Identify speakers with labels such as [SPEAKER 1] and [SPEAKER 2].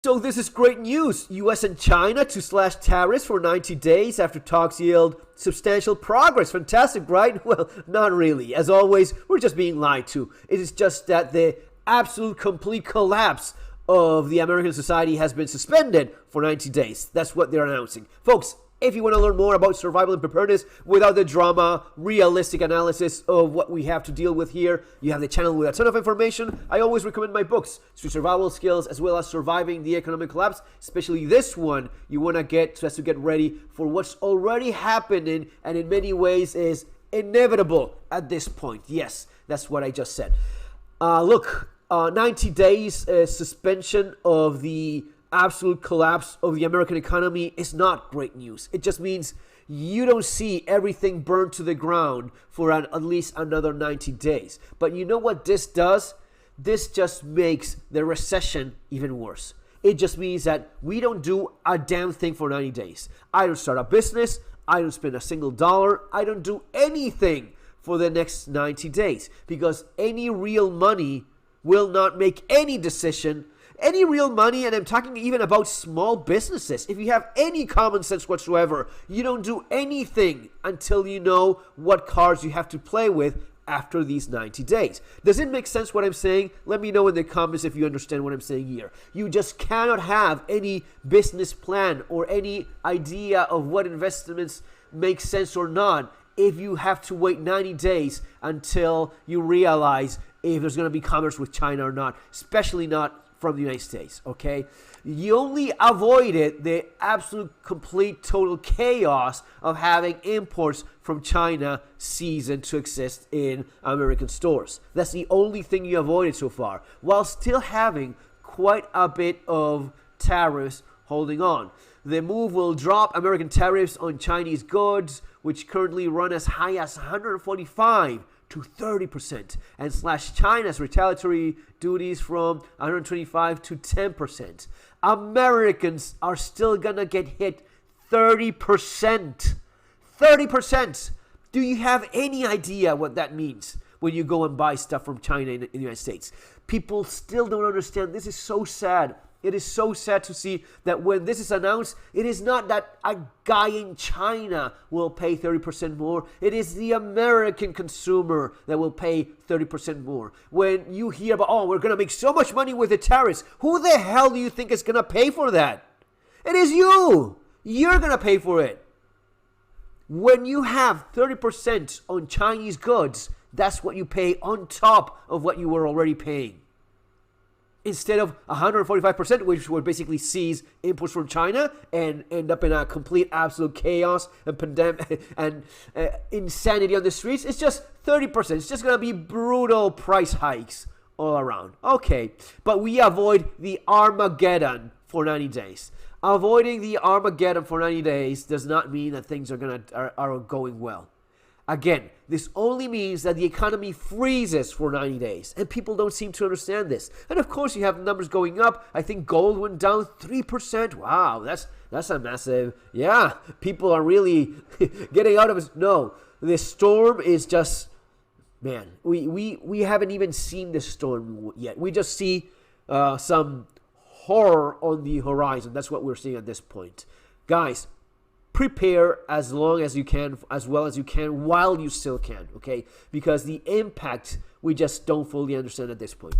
[SPEAKER 1] So this is great news. US and China to slash tariffs for 90 days after talks yield substantial progress. Fantastic, right? Well, not really. As always, we're just being lied to. It is just that the absolute complete collapse of the American society has been suspended for 90 days. That's what they're announcing. Folks, if you want to learn more about survival and preparedness without the drama, realistic analysis of what we have to deal with here, you have the channel with a ton of information. I always recommend my books, Survival Skills, as well as Surviving the Economic Collapse, especially this one. You want to get ready for what's already happening and in many ways is inevitable at this point. Yes, that's what I just said. 90 days suspension of the absolute collapse of the American economy is not great news. It just means you don't see everything burned to the ground for at least another 90 days. But you know what this does? This just makes the recession even worse. It just means that we don't do a damn thing for 90 days. I don't start a business. I don't spend a single dollar. I don't do anything for the next 90 days because any real money will not make any decision. Any real money, and I'm talking even about small businesses. If you have any common sense whatsoever, you don't do anything until you know what cards you have to play with after these 90 days. Does it make sense what I'm saying? Let me know in the comments if you understand what I'm saying here. You just cannot have any business plan or any idea of what investments make sense or not if you have to wait 90 days until you realize if there's going to be commerce with China or not, especially not from the United States, okay? You only avoided the absolute, complete, total chaos of having imports from China ceasing to exist in American stores. That's the only thing you avoided so far, while still having quite a bit of tariffs holding on. The move will drop American tariffs on Chinese goods, which currently run as high as 145 to 30%, and slash China's retaliatory duties from 125 to 10%. Americans are still gonna get hit 30%. 30%! Do you have any idea what that means when you go and buy stuff from China in the United States? People still don't understand. This is so sad. It is so sad to see that when this is announced, it is not that a guy in China will pay 30% more. It is the American consumer that will pay 30% more. When you hear about, oh, we're going to make so much money with the tariffs, who the hell do you think is going to pay for that? It is you. You're going to pay for it. When you have 30% on Chinese goods, that's what you pay on top of what you were already paying. Instead of 145%, which would basically seize imports from China and end up in a complete, absolute chaos and pandemic and insanity on the streets, it's just 30%. It's just going to be brutal price hikes all around. Okay, but we avoid the Armageddon for 90 days. Avoiding the Armageddon for 90 days does not mean that things are going well. Again, this only means that the economy freezes for 90 days, and people don't seem to understand this. And of course, you have numbers going up. I think gold went down 3%. Wow, that's a massive. Yeah, people are really getting out of it. No, the storm is just, man. We haven't even seen the storm yet. We just see some horror on the horizon. That's what we're seeing at this point, guys. Prepare as long as you can, as well as you can, while you still can, okay? Because the impact, we just don't fully understand at this point.